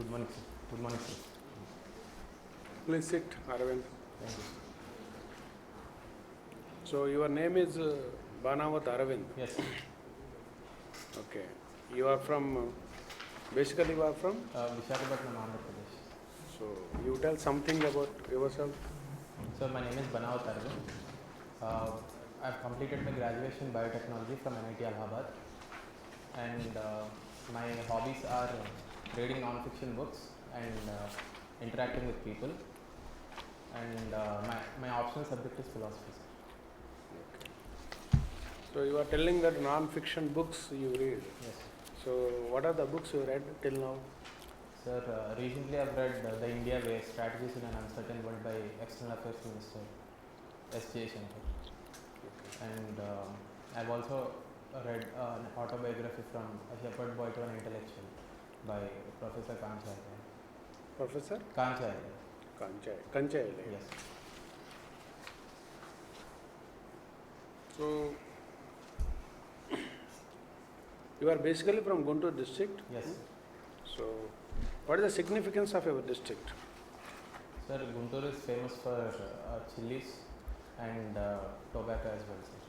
Good morning, sir. Good morning, sir. Please sit, Aravind. Thank you. So your name is Banavath Aravind. Yes. Okay. You are from, basically you are from? Usyatam, Andhra Pradesh. So you tell something about yourself. So my name is Banavath Aravind. I've completed my graduation in Biotechnology from NIT Allahabad, and my hobbies are reading non-fiction books and interacting with people, and my optional subject is philosophy. Okay. So you are telling that non-fiction books you read. Yes. So what are the books you read till now? Sir, recently I've read The India Way, Strategies in an Uncertain World by External Affairs Minister S.J. Shankar. And I've also read an autobiography from A Shepherd Boy to an Intellectual by Professor Kanchayya. Professor? Kanchayya. Kanchayya. Yes. So you are basically from Guntur district? Yes. So what is the significance of your district? Sir, Guntur is famous for chilies and tobacco as well, sir.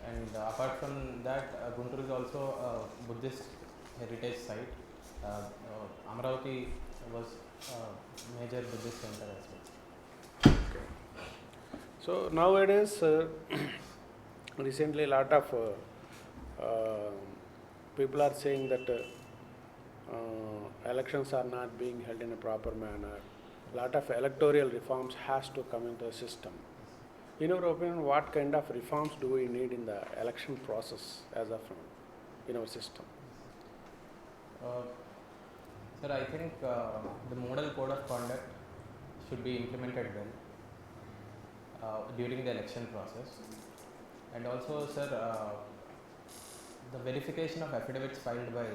And apart from that, Guntur is also a Buddhist heritage site. Amravati was a major Buddhist center as well. Okay. So nowadays, recently a lot of people are saying that elections are not being held in a proper manner. A lot of electoral reforms has to come into the system. In your opinion, what kind of reforms do we need in the election process as of now in our system? Sir, I think the model code of conduct should be implemented well during the election process. And also, sir, the verification of affidavits filed by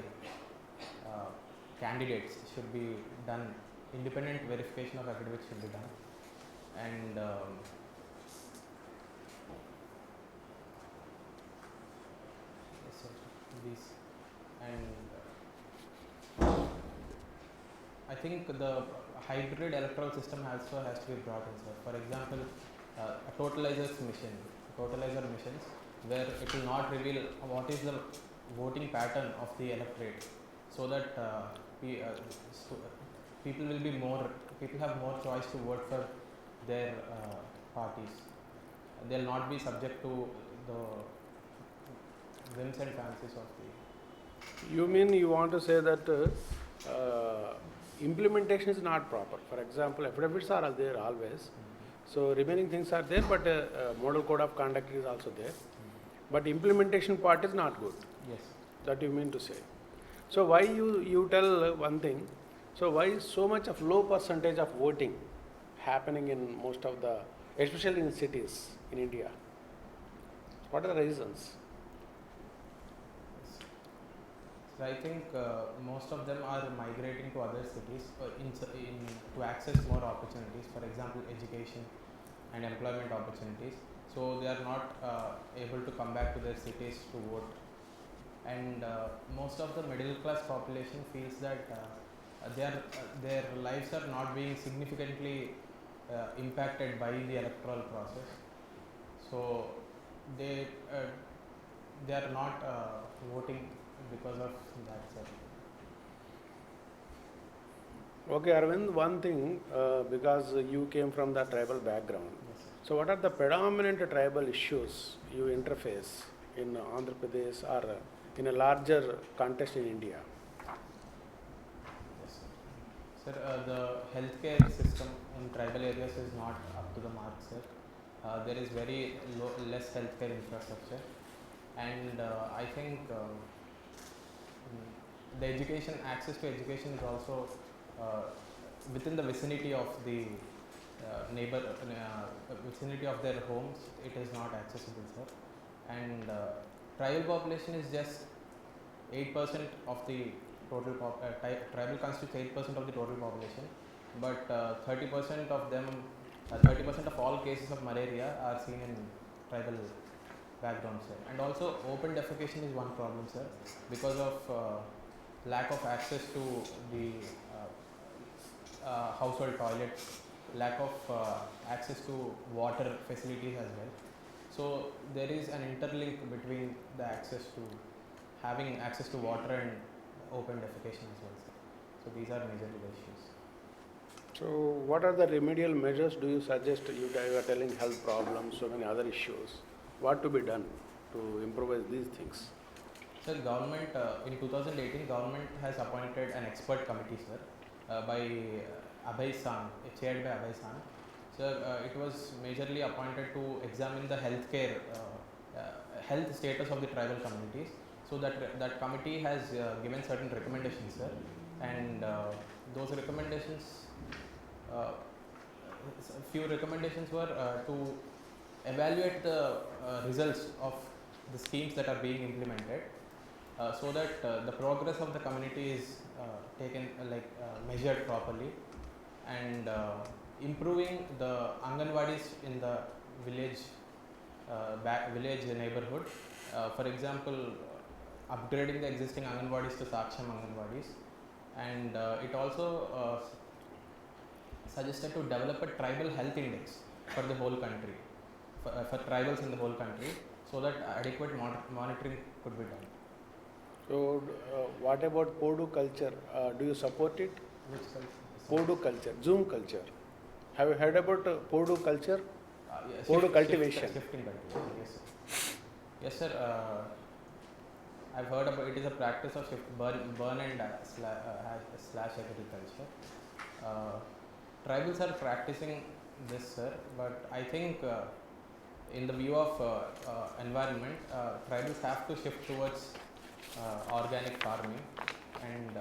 candidates should be done. Independent verification of affidavits should be done. And yes, sir, these. And I think the hybrid electoral system also has to be brought in, sir. For example, a totalizer missions, where it will not reveal what is the voting pattern of the electorate, so that people have more choice to vote for their parties. They'll not be subject to the whims and fancies of the. You mean you want to say that implementation is not proper? For example, affidavits are there always. So remaining things are there, but model code of conduct is also there. But implementation part is not good. Yes. That you mean to say. So why you tell one thing? So why so much of low percentage of voting happening in most of the, especially in cities in India? What are the reasons? So I think most of them are migrating to other cities to access more opportunities. For example, education and employment opportunities. So they are not able to come back to their cities to vote. And most of the middle class population feels that their lives are not being significantly impacted by the electoral process. So they are not voting because of that, sir. Okay, Aravind, one thing, because you came from the tribal background. Yes, So what are the predominant tribal issues you interface in Andhra Pradesh or in a larger context in India? yes, sir. Sir, the healthcare system in tribal areas is not up to the mark, sir. There is very less healthcare infrastructure, and I think the access to education is also within the vicinity of the vicinity of their homes. It is not accessible, sir. And tribal population is just 8% of the total tribal constitutes 8% of the total population, but 30% of them, 30% of all cases of malaria are seen in tribal background, sir. And also open defecation is one problem, sir, because of lack of access to the household toilets, lack of access to water facilities as well. So there is an interlink between the access to having access to water and open defecation as well, sir. So these are majorly the issues. So what are the remedial measures do you suggest? You are telling health problems, so many other issues. What to be done to improvise these things? Sir, government in 2018, government has appointed an expert committee, sir, by chaired by Abhay San. Sir, it was majorly appointed to examine the health status of the tribal communities. So that committee has given certain recommendations, sir, and those recommendations, few recommendations were to evaluate the results of the schemes that are being implemented, so that the progress of the community is taken measured properly, and improving the Anganwadis in the village neighborhood. For example, upgrading the existing Anganwadis to Saksham Anganwadis, and it also suggested to develop a tribal health index for the whole country, for tribals in the whole country, so that adequate monitoring could be done. So what about Podu culture? Do you support it? Which culture? Podu culture, Zoom culture. Have you heard about Podu culture? Yes, Podu cultivation. Shifting cultivation, yes, sir. Yes, sir. I've heard about it. Is a practice of burn and slash agriculture. Tribals are practicing this, sir, but I think in the view of environment, tribals have to shift towards organic farming, and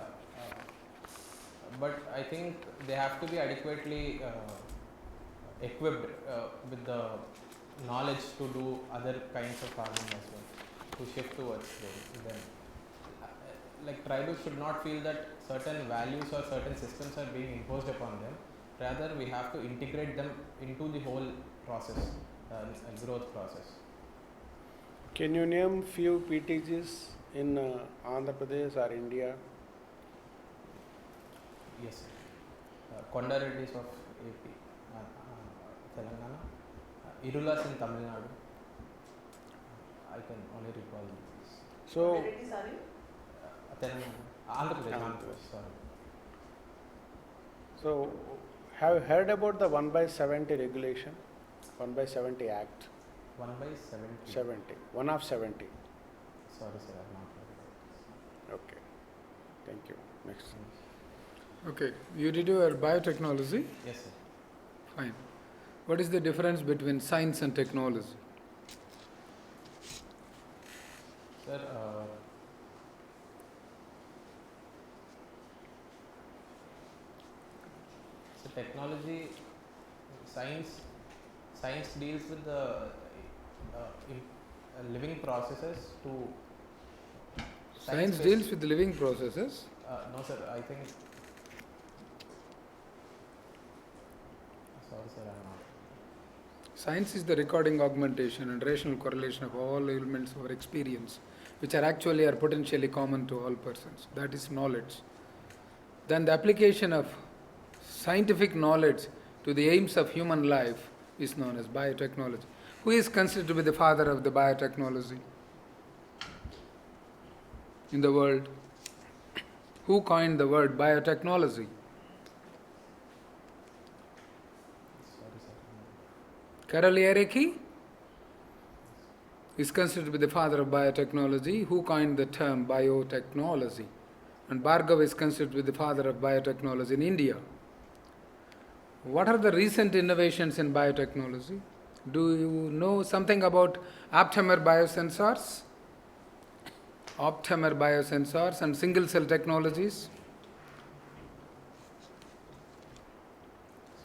but I think they have to be adequately equipped with the knowledge to do other kinds of farming as well, to shift towards them. Like tribals should not feel that certain values or certain systems are being imposed upon them. Rather, we have to integrate them into the whole process, growth process. Can you name few PTGs in Andhra Pradesh or India? Yes, sir. Konda Reddys of AP, Telangana, Irulas in Tamil Nadu. I can only recall these. So, Telangana, Andhra Pradesh, sorry. So, have you heard about the 1/70 regulation, 1/70 Act? 1/70. 70, 1 of 70. Sorry, sir, I have not heard about this. Okay, thank you. Next. Okay, you did your biotechnology? Yes, sir. Fine. What is the difference between science and technology? Sir, so technology, science deals with the living processes to. Science deals with living processes? No, sir, I think. Sorry, sir, I'm not. Science is the recording, augmentation and rational correlation of all elements of our experience, which are actually or potentially common to all persons. That is knowledge. Then the application of scientific knowledge to the aims of human life is known as biotechnology. Who is considered to be the father of the biotechnology in the world? Who coined the word biotechnology? Sorry, sir. Carol Erecki is considered to be the father of biotechnology. Who coined the term biotechnology? And Bhargav is considered to be the father of biotechnology in India. What are the recent innovations in biotechnology? Do you know something about aptamer biosensors? Aptamer biosensors and single cell technologies?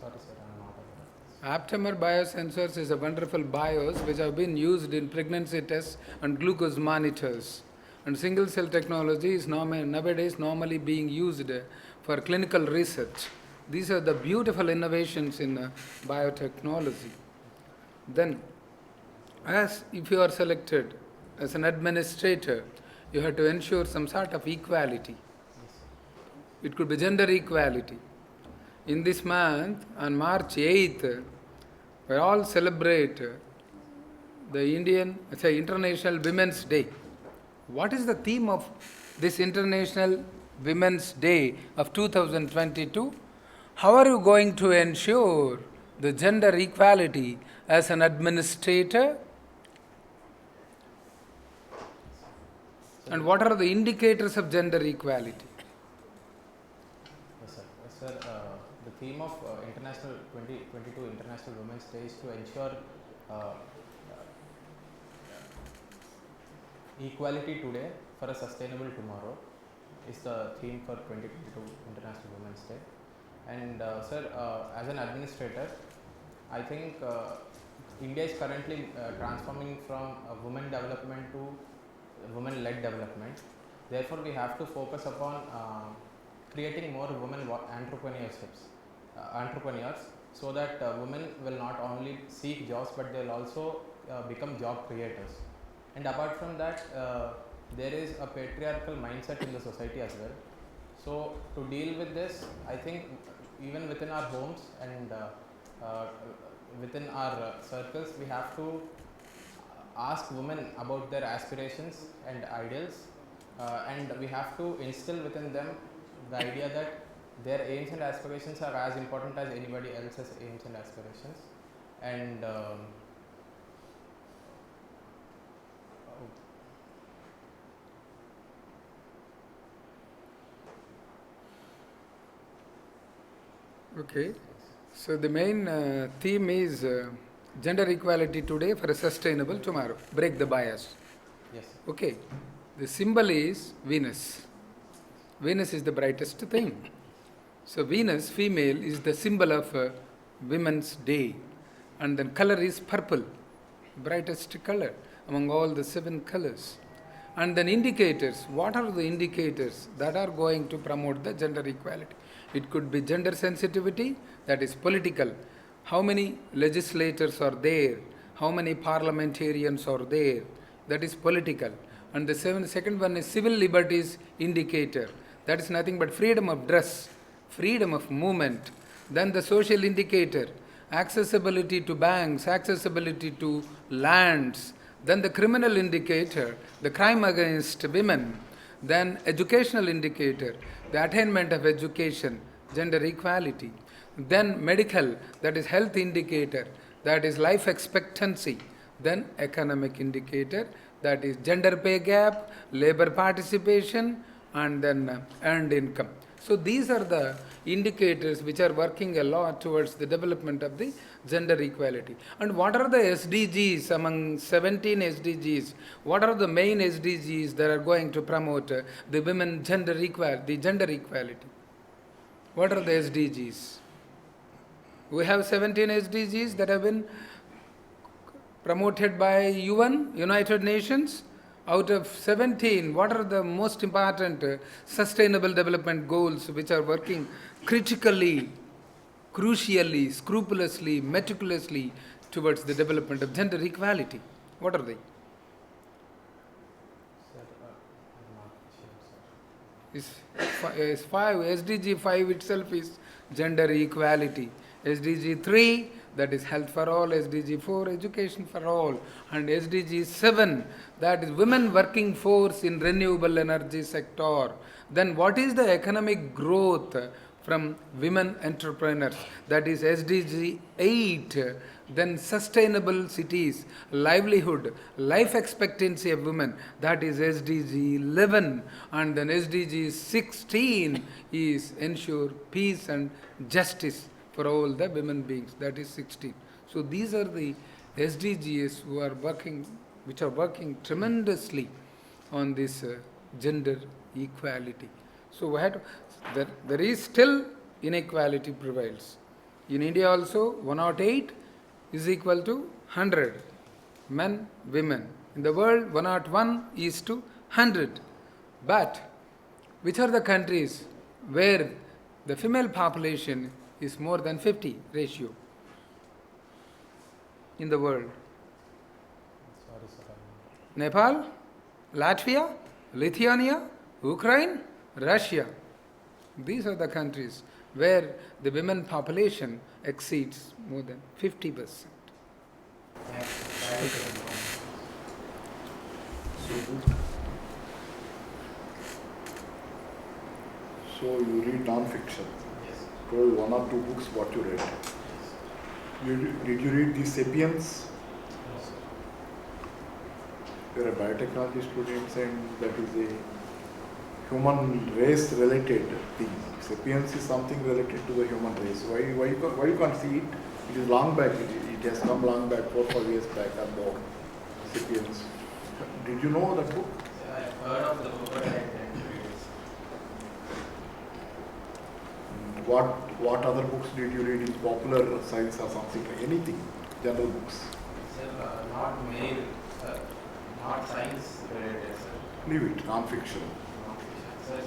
Sorry, sir, I'm not aware of this. Aptamer biosensors is a wonderful bios which have been used in pregnancy tests and glucose monitors. And single cell technology is nowadays normally being used for clinical research. These are the beautiful innovations in biotechnology. Then, as if you are selected as an administrator, you have to ensure some sort of equality. It could be gender equality. In this month, on March 8th, we all celebrate the International Women's Day. What is the theme of this International Women's Day of 2022? How are you going to ensure the gender equality as an administrator? And what are the indicators of gender equality? Yes, sir. Yes, sir. The theme of International 2022 International Women's Day is to ensure equality today for a sustainable tomorrow is the theme for 2022 International Women's Day. And sir, as an administrator, I think India is currently transforming from women development to women-led development. Therefore, we have to focus upon creating more women entrepreneurs, so that women will not only seek jobs, but they will also become job creators. And apart from that, there is a patriarchal mindset in the society as well. So to deal with this, I think even within our homes and within our circles, we have to ask women about their aspirations and ideals, and we have to instill within them the idea that their aims and aspirations are as important as anybody else's aims and aspirations. And Okay, so the main theme is gender equality today for a sustainable tomorrow. Break the bias. yes, Okay, the symbol is Venus. Venus is the brightest thing. So Venus, female, is the symbol of Women's Day. And then color is purple, brightest color among all the 7 colors. And then indicators, what are the indicators that are going to promote the gender equality? It could be gender sensitivity, that is political. How many legislators are there? How many parliamentarians are there? That is political. And the second one is civil liberties indicator. That is nothing but freedom of dress, freedom of movement. Then the social indicator, accessibility to banks, accessibility to lands. Then the criminal indicator, the crime against women. Then educational indicator, the attainment of education, gender equality. Then medical, that is health indicator, that is life expectancy. Then economic indicator, that is gender pay gap, labor participation, and then earned income. So these are the indicators which are working a lot towards the development of the gender equality. And what are the SDGs among 17 SDGs? What are the main SDGs that are going to promote the women gender equality? What are the SDGs? We have 17 SDGs that have been promoted by UN, United Nations. Out of 17, what are the most important sustainable development goals which are working critically, crucially, scrupulously, meticulously towards the development of gender equality? What are they? sir, I'm not sure, sir. Is 5, SDG 5 itself is gender equality. SDG 3, that is health for all. SDG 4, education for all. And SDG 7, that is women working force in renewable energy sector. Then what is the economic growth from women entrepreneurs? That is SDG 8. Then sustainable cities, livelihood, life expectancy of women, that is SDG 11. And then SDG 16 is ensure peace and justice for all the women beings, that is 16. So these are the SDGs which are working tremendously on this gender equality. So there is still inequality prevails. In India also, 108 is equal to 100, men, women. In the world, 101 is to 100. But which are the countries where the female population is more than 50 ratio in the world? Sorry, sir. Nepal, Latvia, Lithuania, Ukraine, Russia. These are the countries where the women population exceeds more than 50%. So you read non-fiction. Yes. Told one or two books what you read. Did you read the Sapiens? No, sir. You are a biotechnology student and that is a human race related thing. Sapiens is something related to the human race. Why you can't see it? It is long back. It has come long back, 4-5 years back or more. Sapiens. Did you know that book? I've heard of the book, but I didn't read it. What other books did you read in popular science or something? Anything? General books? Sir, not many, not science related, sir. Leave it. Non-fiction. Sir,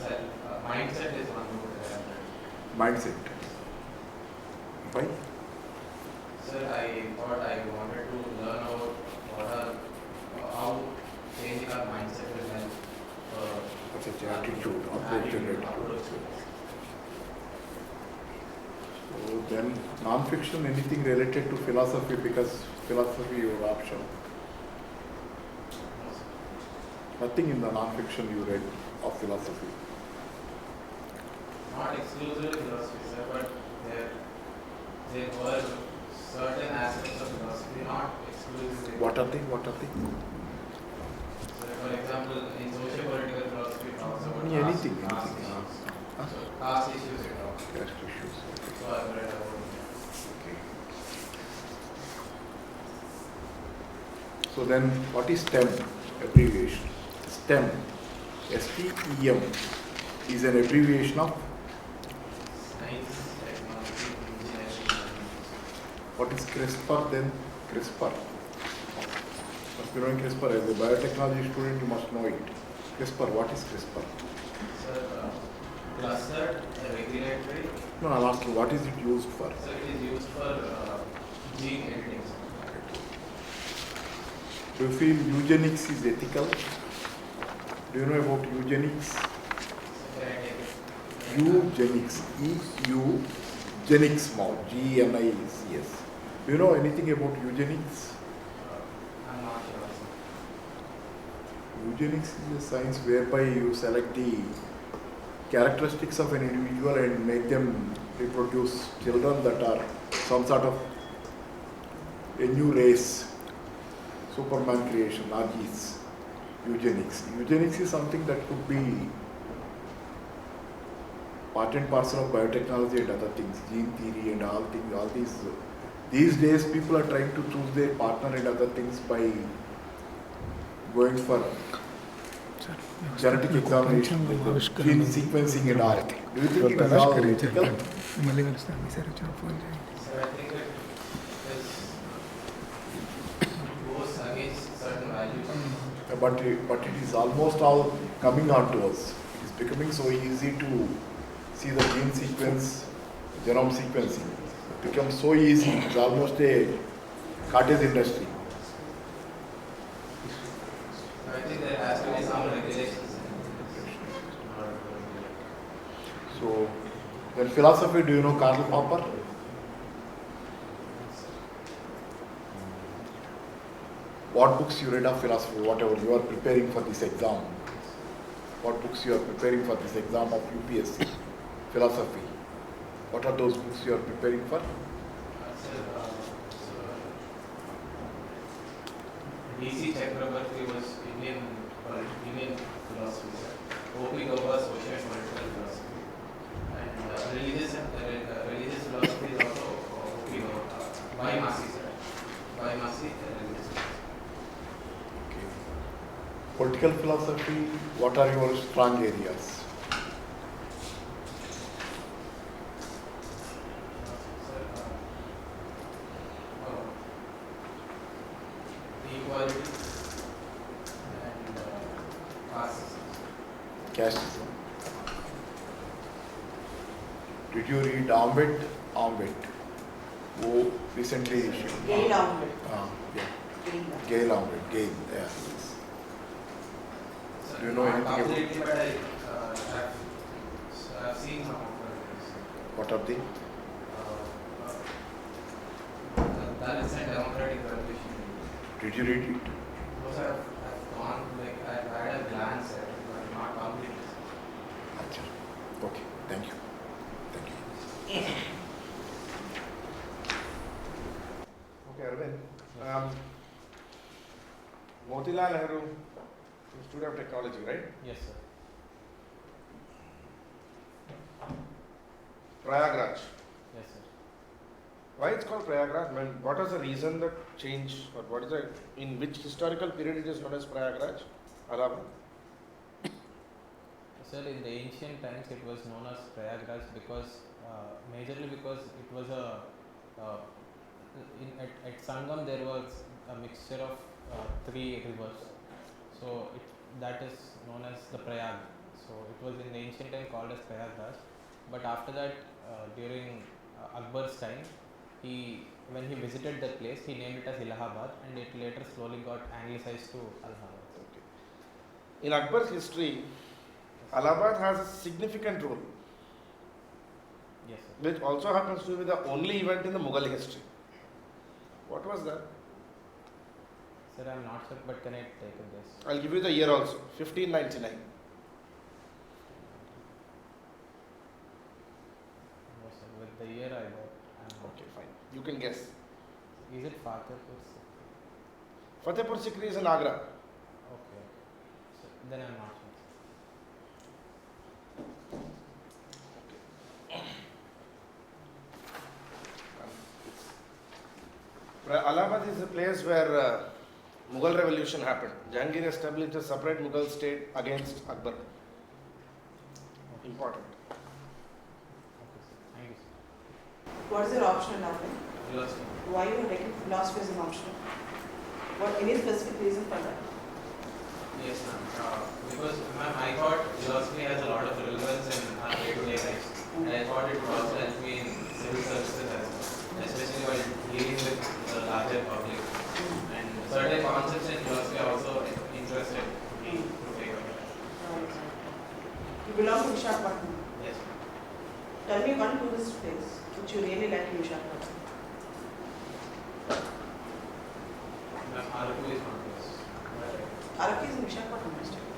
mindset is one book that I've read. Mindset. Why? Sir, I thought I wanted to learn about how changing our mindset will help. Such attitude, approach and attitude. So then non-fiction, anything related to philosophy, because philosophy your option. Nothing in the non-fiction you read of philosophy. Not exclusively philosophy, sir, but there were certain aspects of philosophy, not exclusively. What are they? So, for example, in socio-political philosophy, it talks about Anything. caste issues. So, caste issues it talks. Caste issues. So I've read about it. Okay. So then, what is STEM abbreviation? STEM, S-T-E-M, is an abbreviation of Science, technology, engineering. what is CRISPR then? CRISPR. Must be knowing CRISPR. As a biotechnology student, you must know it. CRISPR, what is CRISPR? Sir, clustered regulatory. No, I'm asking, what is it used for? So it is used for gene editing. Do you feel eugenics is ethical? Do you know about eugenics? Eugenics, E-U-genics small, G-E-N-I-C-S. Do you know anything about eugenics? I'm not sure. Eugenics is a science whereby you select the characteristics of an individual and make them reproduce children that are some sort of a new race. Superman creation, Najis, eugenics. Eugenics is something that could be part and parcel of biotechnology and other things, gene theory and all these. These days people are trying to choose their partner and other things by going for genetic examination, gene sequencing and all. Do you think it is all ethical? Sir, I think it goes against certain values. But it is almost all coming on to us. It is becoming so easy to see the gene sequence, genome sequencing. It becomes so easy. It is almost a cottage industry. I think there has to be some regulations. So, then philosophy, do you know Karl Popper? What books you read of philosophy, whatever you are preparing for this exam? What books you are preparing for this exam of UPSC? Philosophy. What are those books you are preparing for? DC Chakrabarti was Indian philosophy, sir. O.P. Gauba, social and political philosophy. And religious philosophy is also O.P. Gauba. Vaimasi, sir. Vaimasi, religious philosophy. Okay. Political philosophy, what are your strong areas? Sir, equality and Casteism. Did you read Ambed? Who recently issued? Gail Ambed. Yeah. Gail Ambed. Gail, yeah. Do you know anything about it? But I have I've seen some of them. What are they? Dalits and Democratic Revolution. Did you read it? Those I've gone, like, I've had a glance at it, but not completely. Acha. Okay, thank you. Thank you. Okay, Aravind. Motilal Nehru, Institute of Technology, right? Yes, sir. Prayagraj. Yes, sir. Why it's called Prayagraj? I mean, what is the reason that change, or what is the, in which historical period it is known as Prayagraj? Allahabad? Sir, in the ancient times it was known as Prayagraj because, majorly because it was at Sangam there was a mixture of 3 rivers. So that is known as the Prayag. So it was in the ancient time called as Prayagraj. But after that, during Akbar's time, when he visited that place, he named it as Allahabad, and it later slowly got anglicized to Allahabad. Okay. In Akbar's history, Allahabad has a significant role, Yes, sir. which also happens to be the only event in the Mughal history. What was that? Sir, I am not sure, but can I take a guess? I'll give you the year also, 1599. No, sir. With the year I got. Okay, fine. You can guess. Is it Fatehpur? Fatehpur Sikri is in Agra. Okay. So then I am not sure. Allahabad is a place where Mughal revolution happened. Jahangir established a separate Mughal state against Akbar. Important. Okay, sir. Thank you, sir. What is your option now? Philosophy. Why you are taking philosophy as an option? What any specific reason for that? Yes, ma'am. Because, ma'am, I thought philosophy has a lot of relevance in our day-to-day life, and I thought it would also help me in civil services as well, especially while dealing with the larger public. And certain concepts in philosophy are also interested me to take up. You belong to Usyatam. Yes, Tell me one tourist place which you really like in Usyatam. ma'am. Araku is one place. Araku is in Usyatam district.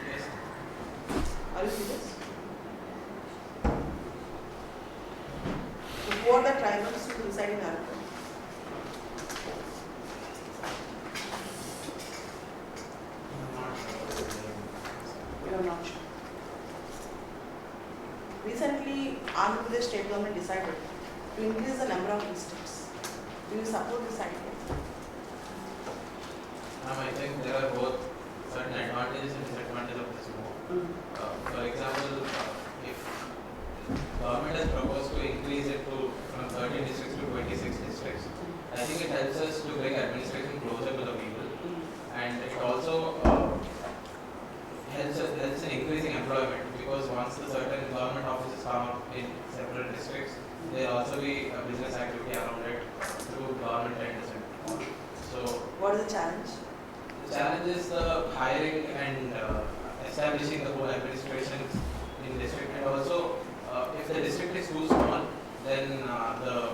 Yes. Are you serious? So who are the tribals who reside in Araku? I'm not sure. You are not sure. Recently, Andhra Pradesh state government decided to increase the number of districts. Do you support this idea? Ma'am, I think there are both certain advantages and disadvantages of this move. For example, if government has proposed to increase it from 13 districts to 26 districts, I think it helps us to bring administration closer to the people, and it also helps in increasing employment, because once the certain government offices come up in several districts, there will also be a business activity around it through government tenders. So What is the challenge? the challenge is the hiring and establishing the whole administration in district, and also if the district is too small, then the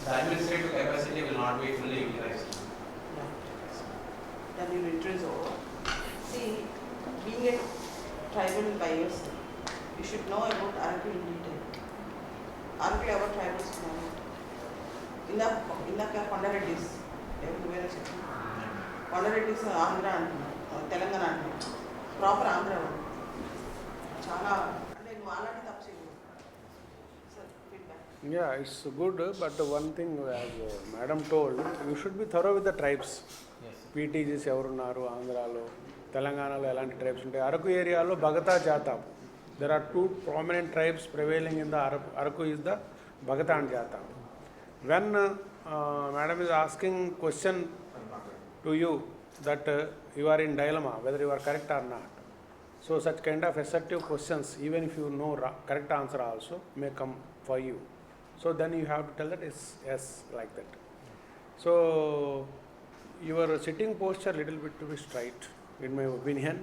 administrative capacity will not be fully utilized. Then your winter is over. See, being a tribal by yourself, you should know about Araku in detail. Araku our tribals know. In the Kondareddis, everywhere is Kondareddis Andhra and Telangana and proper Andhra. Chala, and then Maladi Tapsi. Sir, feedback. Yeah, it's good, but one thing as Madam told, you should be thorough with the tribes. Yes. PTGs ఎవరున్నారు ఆంధ్రాలో తెలంగాణలో ఎలాంటి tribes ఉంటాయి అరకు ఏరియాలో భగతా జాతాం there are 2 prominent tribes prevailing in the Araku is the Bhagata and Jata. When Madam is asking question to you that you are in dilemma whether you are correct or not, so such kind of assertive questions, even if you know correct answer also, may come for you. So then you have to tell that it's yes, like that. So your sitting posture little bit to be straight, in my opinion.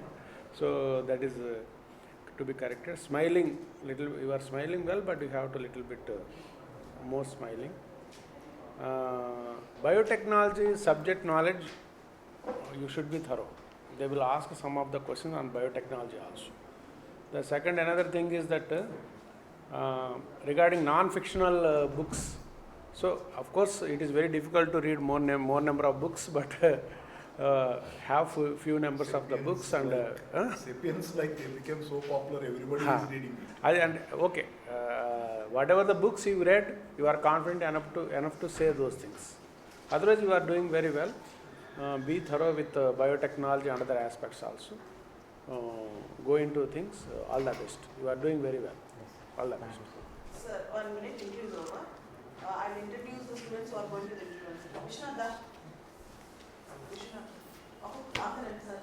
So that is to be corrected. Smiling, little, you are smiling well, but you have to little bit more smiling. Biotechnology subject knowledge, you should be thorough. They will ask some of the questions on biotechnology also. The second, another thing is that regarding non-fictional books, so of course it is very difficult to read more number of books, but have few numbers of the books and Sapiens, like they became so popular, everybody is reading it. and okay, whatever the books you read, you are confident enough to say those things. Otherwise, you are doing very well. Be thorough with biotechnology and other aspects also. Go into things. All the best. You are doing very well. All the best. Sir, 1 minute, interview is over. I'll introduce the students who are going to the interview. Vishnath. Oh, sir.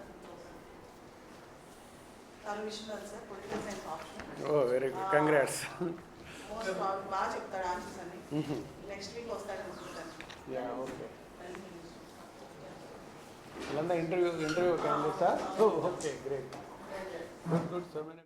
Vishnath, sir, political science option. Oh, very good. Congrats. Most బాగా చెప్తాడు answers అన్ని next week వస్తాడు అనుకుంటాను. Yeah, okay. Interview can be, sir? Oh, okay, great. Good, so many.